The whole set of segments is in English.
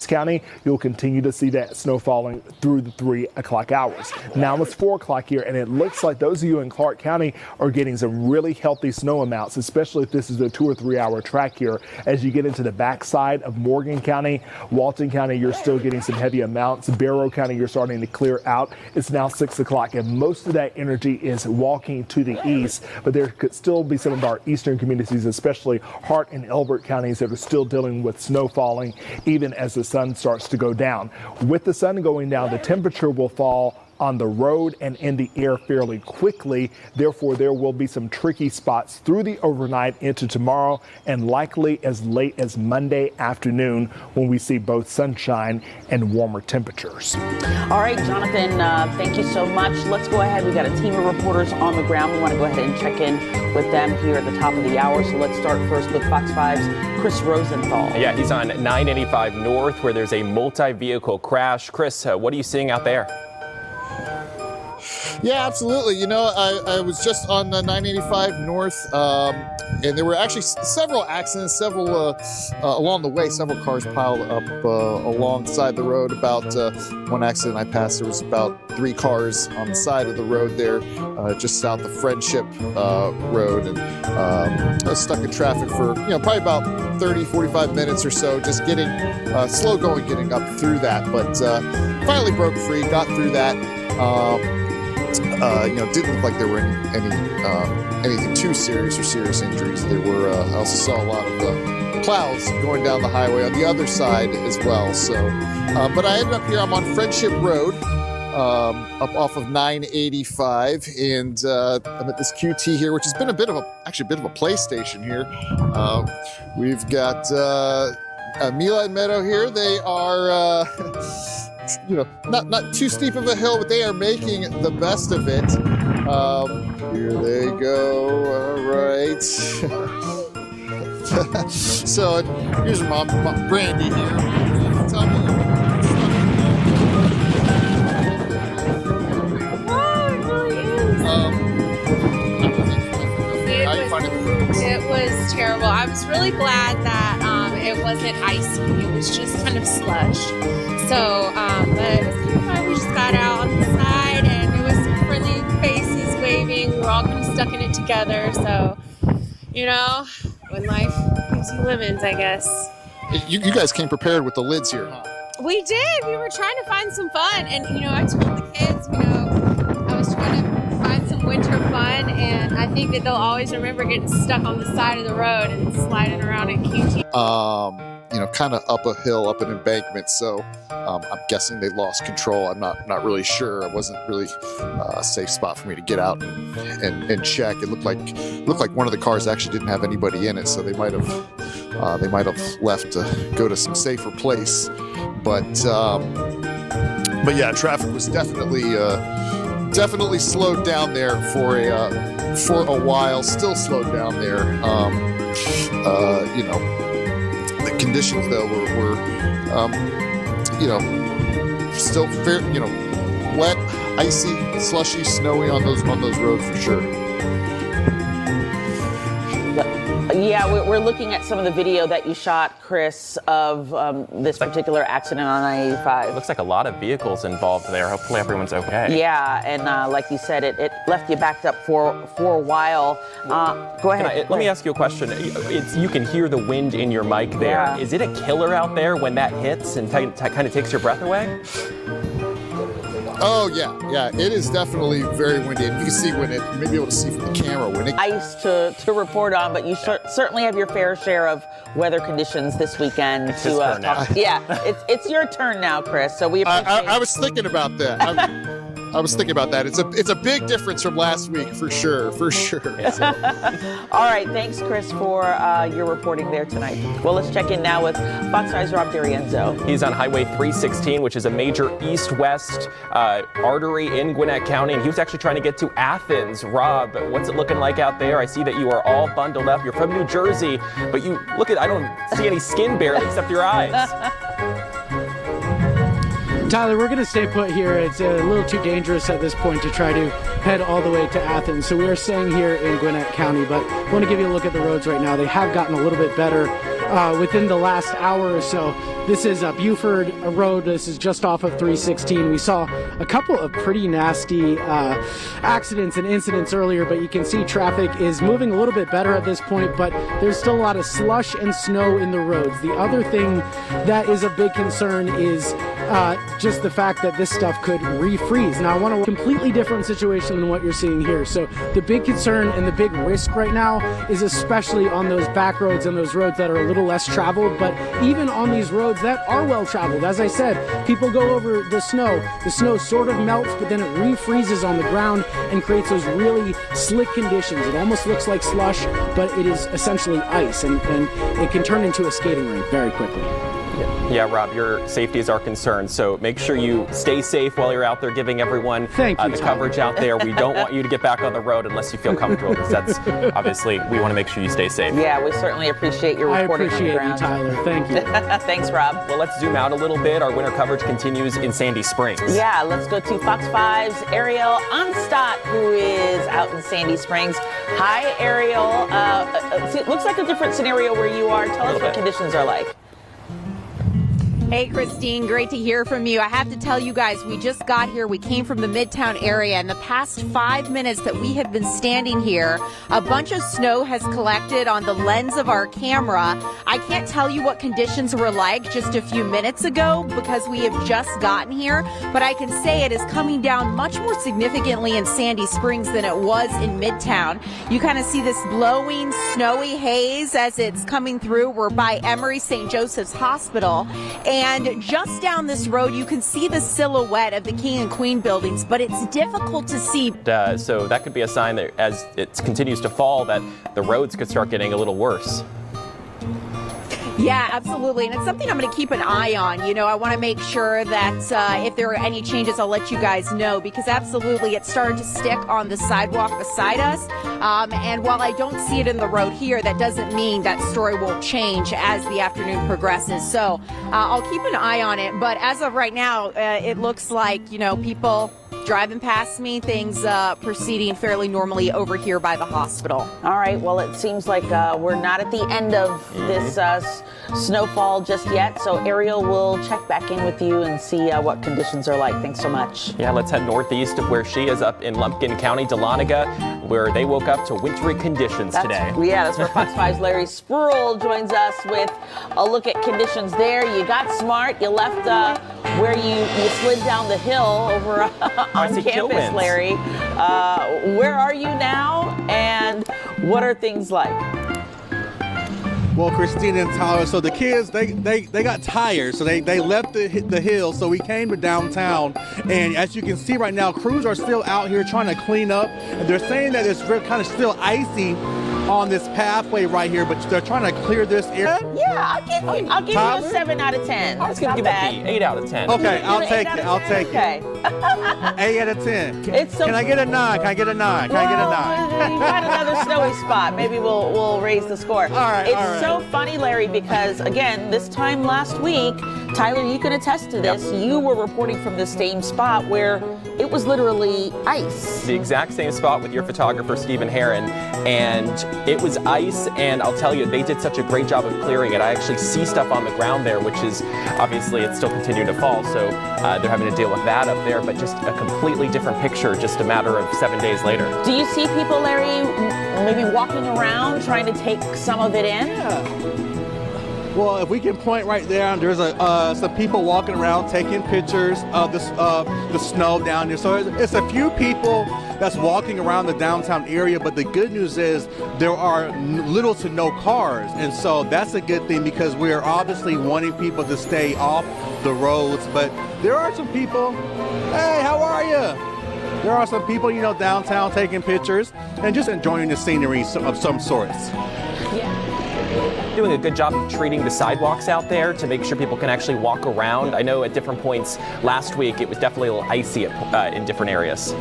County, you'll continue to see that snow falling through the 3 o'clock hours. Now it's 4 o'clock here, and it looks like those of you in Clark County are getting some really healthy snow amounts, especially if this is a 2 or 3 hour track here. As you get into the backside of Morgan County, Walton County, you're still getting some heavy amounts. Barrow County, you're starting to clear out. It's now 6 o'clock, and most of that energy is walking to the east, but there could still be some of our eastern communities, especially Hart and Elbert counties, that are still dealing with snow falling, even as the sun starts to go down. With the sun going down, the temperature will fall on the road and in the air fairly quickly. Therefore, there will be some tricky spots through the overnight into tomorrow and likely as late as Monday afternoon when we see both sunshine and warmer temperatures. All right, Jonathan, thank you so much. Let's go ahead. We got a team of reporters on the ground. We want to go ahead and check in with them here at the top of the hour. So let's start first with Fox 5's Chris Rosenthal. Yeah, he's on 985 North where there's a multi-vehicle crash. Chris, what are you seeing out there? Yeah, absolutely. You know, I was just on 985 North, and there were actually several accidents, several along the way, several cars piled up alongside the road. About one accident I passed, there was about 3 cars on the side of the road there, just south of Friendship Road, and I was stuck in traffic for, probably about 30, 45 minutes or so, just getting slow going, getting up through that, but finally broke free, got through that. Didn't look like there were anything too serious or serious injuries. There were, I also saw a lot of plows going down the highway on the other side as well. So, but I ended up here, I'm on Friendship Road, up off of 985, and I'm at this QT here, which has been a bit of a play station here. We've got Mila and Meadow here. They are, not too steep of a hill, but they are making the best of it. Here they go. All right. So here's Mom Brandy here. Tell me. It was terrible. I was really glad that it wasn't icy. It was just kind of slush. So, but it was kind of fun. We just got out on the side, and it was some friendly faces waving. We were all kind of stuck in it together. So, when life gives you lemons, I guess. You guys came prepared with the lids here, huh? We did. We were trying to find some fun, and I told the kids, I was trying to find some winter fun, and I think that they'll always remember getting stuck on the side of the road and sliding around in QT. Kind of up a hill, up an embankment. So I'm guessing they lost control. I'm not really sure. It wasn't really a safe spot for me to get out and check. It looked like one of the cars actually didn't have anybody in it, so they might have left to go to some safer place. But yeah, traffic was definitely slowed down there for a while. Still slowed down there. The conditions though were still fair, wet, icy, slushy, snowy on those roads for sure. Yeah, we're looking at some of the video that you shot, Chris, of this particular accident on I-85. It looks like a lot of vehicles involved there. Hopefully everyone's okay. Yeah, and like you said, it left you backed up for a while. Go ahead. Let me ask you a question. You can hear the wind in your mic there. Yeah. Is it a killer out there when that hits and kind of takes your breath away? Oh yeah, it is definitely very windy, and you can see when you may be able to see from the camera when it. Ice to report on, but you certainly have your fair share of weather conditions this weekend it's to talk. Yeah, it's your turn now, Chris. So we appreciate. I was thinking about that. I was thinking about that. It's a big difference from last week for sure. All right, thanks, Chris, for your reporting there tonight. Well, let's check in now with Fox 5's Rob D'Arienzo. He's on Highway 316, which is a major east-west artery in Gwinnett County, and he was actually trying to get to Athens. Rob, what's it looking like out there? I see that you are all bundled up. You're from New Jersey, but I don't see any skin barely except your eyes. Tyler, we're going to stay put here. It's a little too dangerous at this point to try to head all the way to Athens. So we are staying here in Gwinnett County, but I want to give you a look at the roads right now. They have gotten a little bit better within the last hour or so. This is Buford Road. This is just off of 316. We saw a couple of pretty nasty accidents and incidents earlier, but you can see traffic is moving a little bit better at this point, but there's still a lot of slush and snow in the roads. The other thing that is a big concern is just the fact that this stuff could refreeze. Now, I want a completely different situation than what you're seeing here. So the big concern and the big risk right now is especially on those back roads and those roads that are a little less traveled, but even on these roads that are well traveled. As I said, people go over the snow sort of melts, but then it refreezes on the ground and creates those really slick conditions. It almost looks like slush, but it is essentially ice, and it can turn into a skating rink very quickly. Yeah, Rob, your safety is our concern, so make sure you stay safe while you're out there giving everyone the coverage out there. We don't want you to get back on the road unless you feel comfortable, because that's obviously, we want to make sure you stay safe. Yeah, we certainly appreciate your reporting. I appreciate you, Tyler. Thank you. Thanks, Rob. Well, let's zoom out a little bit. Our winter coverage continues in Sandy Springs. Yeah, let's go to Fox 5's Ariel Onstott, who is out in Sandy Springs. Hi, Ariel. It looks like a different scenario where you are. Tell us what conditions are like. Hey, Christine, great to hear from you. I have to tell you guys, we just got here. We came from the Midtown area. In the past 5 minutes that we have been standing here, a bunch of snow has collected on the lens of our camera. I can't tell you what conditions were like just a few minutes ago because we have just gotten here, but I can say it is coming down much more significantly in Sandy Springs than it was in Midtown. You kind of see this blowing, snowy haze as it's coming through. We're by Emory St. Joseph's Hospital. And just down this road, you can see the silhouette of the King and Queen buildings, but it's difficult to see. So that could be a sign that as it continues to fall, that the roads could start getting a little worse. Yeah, absolutely. And it's something I'm going to keep an eye on. You know, I want to make sure that if there are any changes, I'll let you guys know, because absolutely it started to stick on the sidewalk beside us. And while I don't see it in the road here, that doesn't mean that story won't change as the afternoon progresses. So I'll keep an eye on it. But as of right now, it looks like, you know, people driving past me, things proceeding fairly normally over here by the hospital. All right, well, it seems like we're not at the end of this snowfall just yet, so Ariel will check back in with you and see what conditions are like. Thanks so much. Yeah, let's head northeast of where she is, up in Lumpkin County, Dahlonega, where they woke up to wintry conditions today. Yeah, that's where Fox 5's Larry Spruill joins us with a look at conditions there. You got smart. You left where you slid down the hill over on campus, Larry. Where are you now, and what are things like? Well, Christine and Tyler, so the kids, they got tired, so they left the hill, so we came to downtown, and as you can see right now, crews are still out here trying to clean up, and they're saying that it's kind of still icy on this pathway right here, but they're trying to clear this area. Yeah, I'll give you a 7 out of 10. I was going to give it 8 out of 10. Okay, I'll take it. 8 out of 10. Can I get a 9? Can I get a 9? Can I get a 9? You find another snowy spot. Maybe we'll raise the score. All right. It's so funny, Larry, because again, this time last week, Tyler, you can attest to this. Yep. You were reporting from the same spot where it was literally ice. The exact same spot with your photographer, Stephen Herron, and it was ice, and I'll tell you, they did such a great job of clearing it. I actually see stuff on the ground there, which is, obviously, it's still continuing to fall, so they're having to deal with that up there, but just a completely different picture just a matter of 7 days later. Do you see people, Larry, maybe walking around trying to take some of it in? Yeah. Well, if we can point right there, there's some people walking around taking pictures of the snow down there. So it's a few people that's walking around the downtown area, but the good news is there are little to no cars. And so that's a good thing, because we're obviously wanting people to stay off the roads. But there are some people, hey, how are you? There are some people, you know, downtown taking pictures and just enjoying the scenery of some sorts. Yeah. Doing a good job of treating the sidewalks out there to make sure people can actually walk around. I know at different points last week it was definitely a little icy in different areas.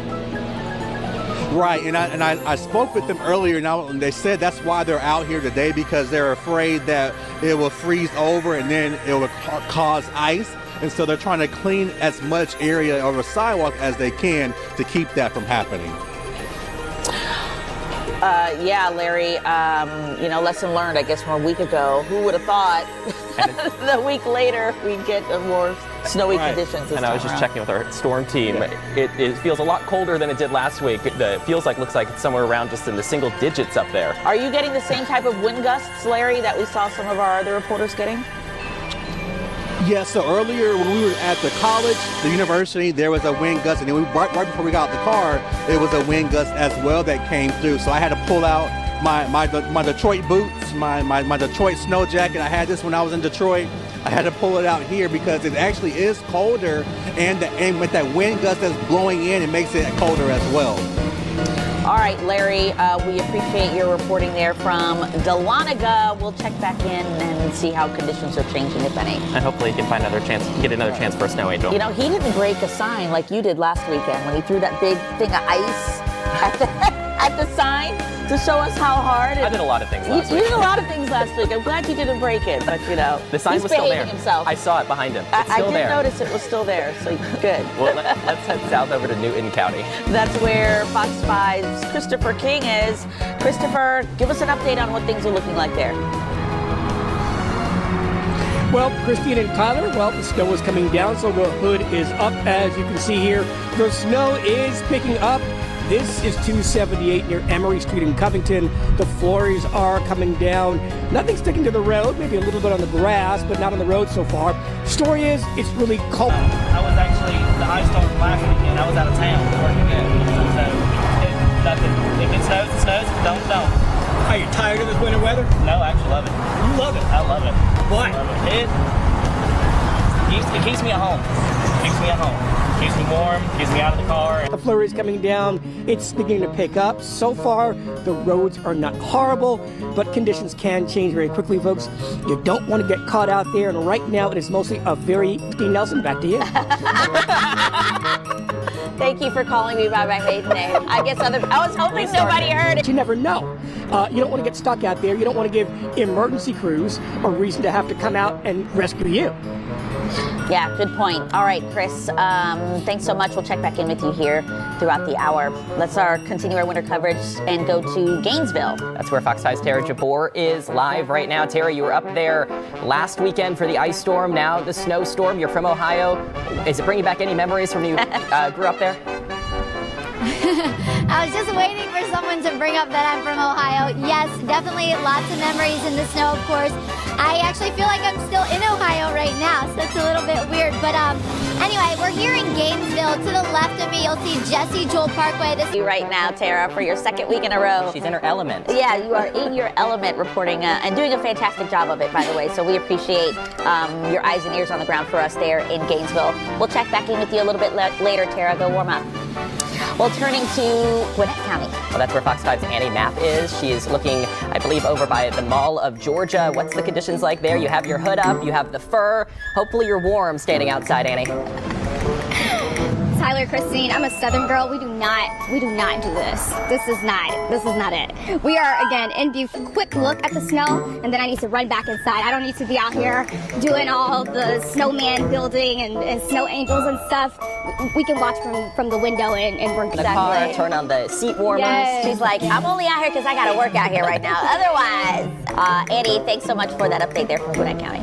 Right, and I spoke with them earlier, and they said that's why they're out here today, because they're afraid that it will freeze over and then it will cause ice. And so they're trying to clean as much area of the sidewalk as they can to keep that from happening. Yeah, Larry, lesson learned, I guess, from a week ago. Who would have thought the week later we'd get more snowy conditions this And I was just checking with our storm team. It feels a lot colder than it did last week. It looks like it's somewhere around just in the single digits up there. Are you getting the same type of wind gusts, Larry, that we saw some of our other reporters getting? Yeah, so earlier when we were at the college, the university, there was a wind gust, and then right before we got out the car, there was a wind gust as well that came through. So I had to pull out my Detroit boots, my Detroit snow jacket. I had this when I was in Detroit. I had to pull it out here because it actually is colder, and with that wind gust that's blowing in, it makes it colder as well. All right, Larry, we appreciate your reporting there from Dahlonega. We'll check back in and see how conditions are changing, if any. And hopefully he can get another chance for a snow angel. You know, he didn't break a sign like you did last weekend when he threw that big thing of ice at the sign to show us how hard. I did a lot of things last week. You did a lot of things last week. I'm glad you didn't break it, but the sign was still there. Himself. I saw it behind him. It's still there. I did notice it was still there, so good. Well, let's head south over to Newton County. That's where Fox 5's Christopher King is. Christopher, give us an update on what things are looking like there. Well, Christine and Tyler, the snow is coming down, so the hood is up, as you can see here. The snow is picking up. This is 278 near Emery Street in Covington. The flurries are coming down. Nothing sticking to the road, maybe a little bit on the grass, but not on the road so far. Story is, it's really cold. I was actually, the ice storm from last weekend, I was out of town working it. So, nothing. If it snows, it snows. If it don't. Are you tired of this winter weather? No, I actually love it. You love it? I love it. Why? It keeps me at home. Keeps me warm, keeps me out of the car. The flurry is coming down. It's beginning to pick up. So far, the roads are not horrible, but conditions can change very quickly, folks. You don't want to get caught out there, and right now it is mostly a very Steve Nelson. Back to you. Thank you for calling me by my maiden name. I was hoping nobody heard it. You never know. You don't want to get stuck out there. You don't want to give emergency crews a reason to have to come out and rescue you. Yeah, good point. All right, Chris, thanks so much. We'll check back in with you here throughout the hour. Let's continue our winter coverage and go to Gainesville. That's where Fox 5's Tara Jabbour is live right now. Tara, you were up there last weekend for the ice storm, now the snowstorm. You're from Ohio. Is it bringing back any memories from you grew up there? I was just waiting for someone to bring up that I'm from Ohio. Yes, definitely lots of memories in the snow, of course. I actually feel like I'm still in Ohio right now, so it's a little bit weird. But anyway, we're here in Gainesville. To the left of me, you'll see Jesse Joel Parkway. You right now, Tara, for your second week in a row. She's in her element. Yeah, you are in your element reporting and doing a fantastic job of it, by the way. So we appreciate your eyes and ears on the ground for us there in Gainesville. We'll check back in with you a little bit later, Tara. Go warm up. Well, turning to Gwinnett County. Well, that's where Fox 5's Annie Mapp is. She is looking, I believe, over by the Mall of Georgia. What's the conditions like there? You have your hood up, you have the fur. Hopefully you're warm standing outside, Annie. Tyler, Christine, I'm a Southern girl. We do not do this. This is not it. We are, again, in view. Quick look at the snow, and then I need to run back inside. I don't need to be out here doing all the snowman building and snow angels and stuff. We can watch from the window and work the car, turn on the seat warmers. Yes. She's like, I'm only out here because I got to work out here right now. Otherwise, Annie, thanks so much for that update there from Gwinnett County.